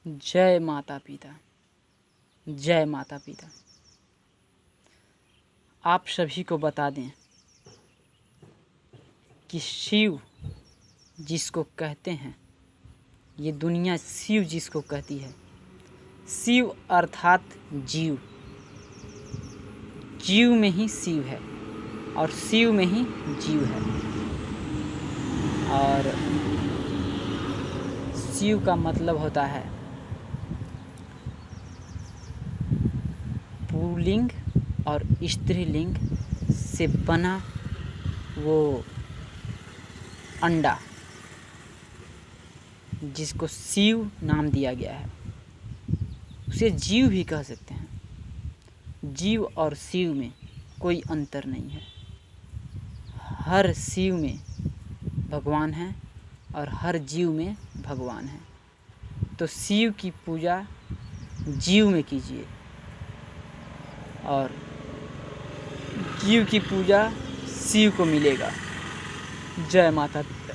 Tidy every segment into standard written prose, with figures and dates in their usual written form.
जय माता पिता, जय माता पिता। आप सभी को बता दें कि शिव जिसको कहते हैं, ये दुनिया शिव जिसको कहती है, शिव अर्थात जीव, जीव में ही शिव है और शिव में ही जीव है। और शिव का मतलब होता है पुल्लिंग और स्त्रीलिंग से बना वो अंडा जिसको शिव नाम दिया गया है, उसे जीव भी कह सकते हैं। जीव और शिव में कोई अंतर नहीं है। हर शिव में भगवान है और हर जीव में भगवान है। तो शिव की पूजा जीव में कीजिए और जीव की पूजा शिव को मिलेगा। जय माता पिता।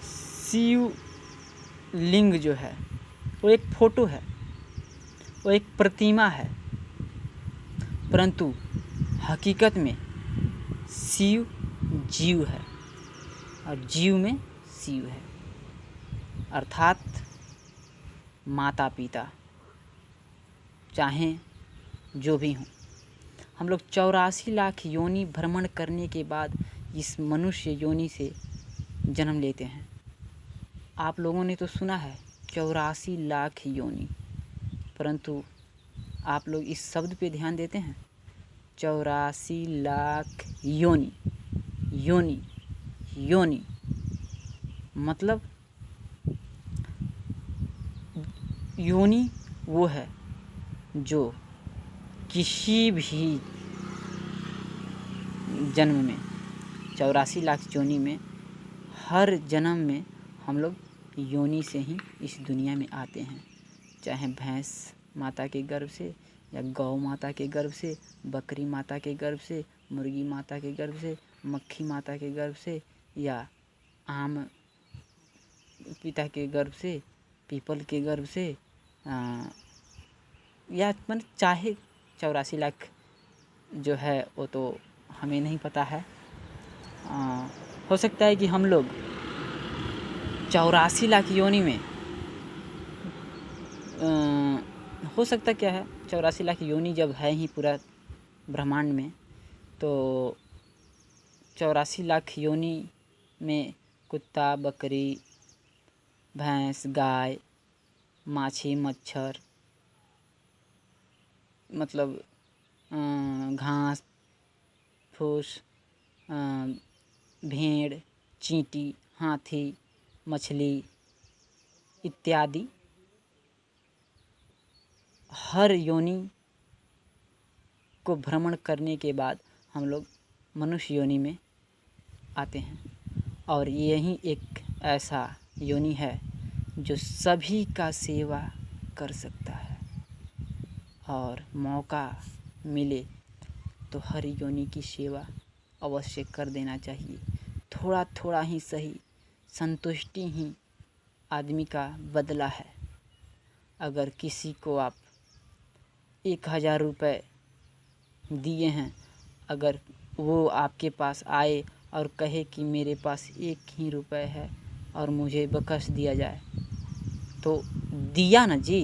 शिव लिंग जो है वो एक फोटो है, वो एक प्रतिमा है, परंतु हकीकत में शिव जीव है और जीव में शिव है, अर्थात माता पिता चाहे जो भी हों। हम लोग 84 लाख योनि भ्रमण करने के बाद इस मनुष्य योनि से जन्म लेते हैं। आप लोगों ने तो सुना है 84 लाख योनि, परंतु आप लोग इस शब्द पे ध्यान देते हैं? 84 लाख योनि, योनि, योनि मतलब योनि वो है जो किसी भी जन्म में 84 लाख योनि में हर जन्म में हम लोग योनि से ही इस दुनिया में आते हैं। चाहे भैंस माता के गर्भ से या गौ माता के गर्भ से, बकरी माता के गर्भ से, मुर्गी माता के गर्भ से, मक्खी माता के गर्भ से या आम पिता के गर्भ से, पीपल के गर्भ से, या चाहे 84 लाख जो है वो तो हमें नहीं पता है। हो सकता है कि हम लोग 84 लाख योनि में हो सकता क्या है 84 लाख योनि जब है ही पूरा ब्रह्मांड में, तो 84 लाख योनि में कुत्ता, बकरी, भैंस, गाय, माछी, मच्छर, मतलब घास फूस, भेड़, चींटी, हाथी, मछली इत्यादि हर योनि को भ्रमण करने के बाद हम लोग मनुष्य योनि में आते हैं। और यही एक ऐसा योनि है जो सभी का सेवा कर सकता है और मौका मिले तो हर योनि की सेवा अवश्य कर देना चाहिए। थोड़ा थोड़ा ही सही, संतुष्टि ही आदमी का बदला है। अगर किसी को आप 1000 रुपये दिए हैं, अगर वो आपके पास आए और कहे कि मेरे पास 1 ही रुपये है और मुझे बख्श दिया जाए, तो दिया ना जी,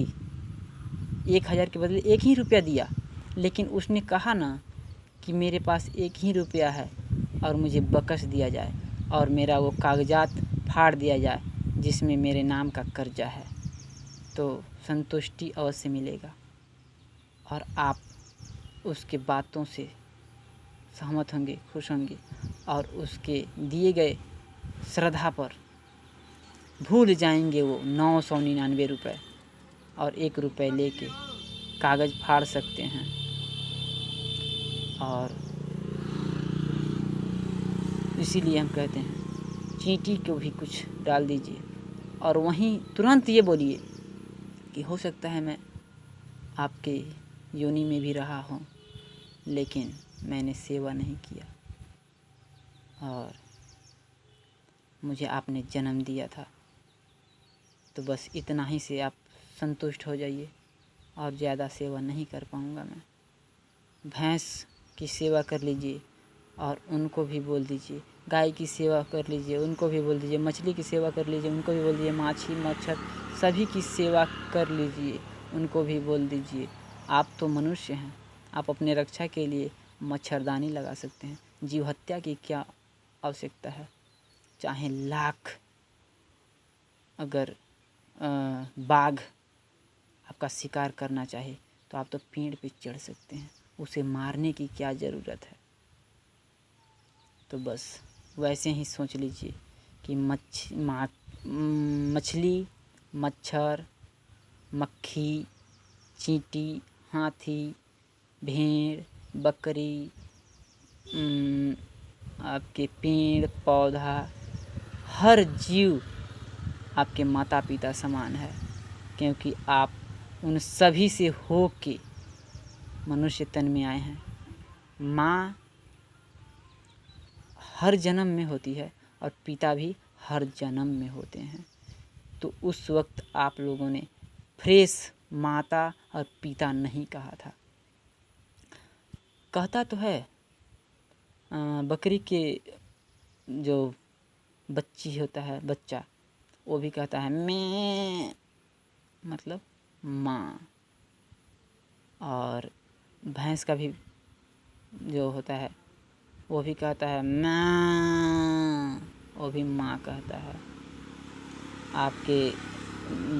1000 के बदले 1 ही रुपया दिया, लेकिन उसने कहा ना कि मेरे पास 1 ही रुपया है और मुझे बख्श दिया जाए और मेरा वो कागजात फाड़ दिया जाए जिसमें मेरे नाम का कर्जा है, तो संतुष्टि अवश्य मिलेगा और आप उसके बातों से सहमत होंगे, खुश होंगे और उसके दिए गए श्रद्धा पर भूल जाएंगे वो 999 रुपये और 1 रुपये लेके कागज़ फाड़ सकते हैं। और इसीलिए हम कहते हैं चींटी को भी कुछ डाल दीजिए और वहीं तुरंत ये बोलिए कि हो सकता है मैं आपके योनि में भी रहा हूँ, लेकिन मैंने सेवा नहीं किया और मुझे आपने जन्म दिया था तो बस इतना ही से आप संतुष्ट हो जाइए, और ज़्यादा सेवा नहीं कर पाऊँगा मैं। भैंस की सेवा कर लीजिए और उनको भी बोल दीजिए, गाय की सेवा कर लीजिए, उनको भी बोल दीजिए, मछली की सेवा कर लीजिए, उनको भी बोल दीजिए, माछी मच्छर सभी की सेवा कर लीजिए, उनको भी बोल दीजिए। आप तो मनुष्य हैं, आप अपने रक्षा के लिए मच्छरदानी लगा सकते हैं। जीव हत्या की क्या आवश्यकता है? चाहे लाख अगर बाघ आपका शिकार करना चाहे तो आप तो पेड़ पे चढ़ सकते हैं, उसे मारने की क्या ज़रूरत है? तो बस वैसे ही सोच लीजिए कि मछली, मच्छर, मक्खी, चींटी, हाथी, भेड़, बकरी, आपके पेड़ पौधा, हर जीव आपके माता पिता समान है, क्योंकि आप उन सभी से हो के मनुष्य तन में आए हैं। माँ हर जन्म में होती है और पिता भी हर जन्म में होते हैं। तो उस वक्त आप लोगों ने फ्रेश माता और पिता नहीं कहा था। कहता तो है बकरी के जो बच्ची होता है, बच्चा, वो भी कहता है मैं, मतलब माँ। और भैंस का भी जो होता है वो भी कहता है माँ, वो भी माँ कहता है। आपके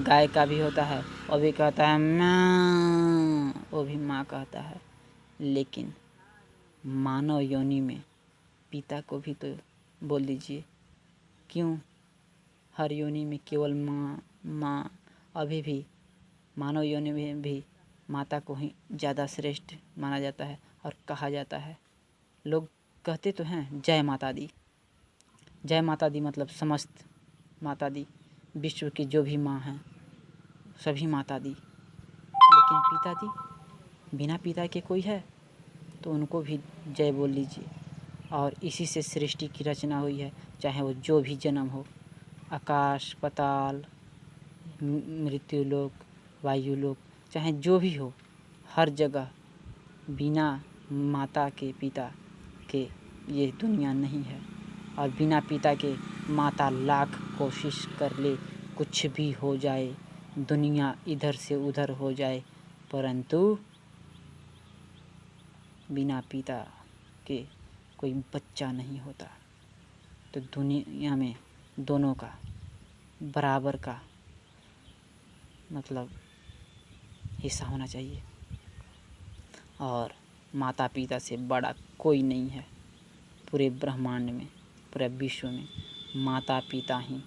गाय का भी होता है, वो भी कहता है माँ, वो भी माँ कहता है। लेकिन मानव योनि में पिता को भी तो बोल दीजिए। क्यों हर योनि में केवल माँ माँ? अभी भी मानव योनि में भी माता को ही ज़्यादा श्रेष्ठ माना जाता है और कहा जाता है। लोग कहते तो हैं जय माता दी। जय माता दी मतलब समस्त माता दी, विश्व की जो भी माँ हैं सभी माता दी। लेकिन पिता दी, बिना पिता के कोई है तो उनको भी जय बोल लीजिए। और इसी से सृष्टि की रचना हुई है, चाहे वो जो भी जन्म हो, आकाश पाताल, मृत्युलोक, वायुलोक, चाहे जो भी हो, हर जगह बिना माता के पिता के ये दुनिया नहीं है। और बिना पिता के माता लाख कोशिश कर ले, कुछ भी हो जाए, दुनिया इधर से उधर हो जाए, परंतु बिना पिता के कोई बच्चा नहीं होता। तो दुनिया में दोनों का बराबर का मतलब हिस्सा होना चाहिए। और माता पिता से बड़ा कोई नहीं है पूरे ब्रह्मांड में, पूरे विश्व में। माता पिता ही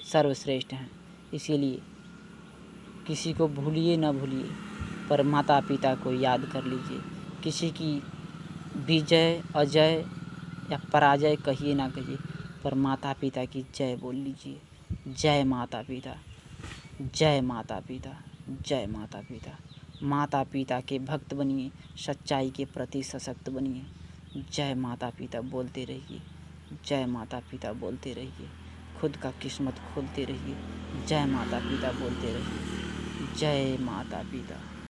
सर्वश्रेष्ठ हैं। इसीलिए किसी को भूलिए न भूलिए, पर माता पिता को याद कर लीजिए। किसी की विजय अजय या पराजय कहिए ना कहिए, पर माता पिता की जय बोल लीजिए। जय माता पिता, जय माता पिता, जय माता पिता। माता पिता के भक्त बनिए, सच्चाई के प्रति सशक्त बनिए। जय माता पिता बोलते रहिए, जय माता पिता बोलते रहिए। खुद का किस्मत खोलते रहिए, जय माता पिता बोलते रहिए। जय माता पिता।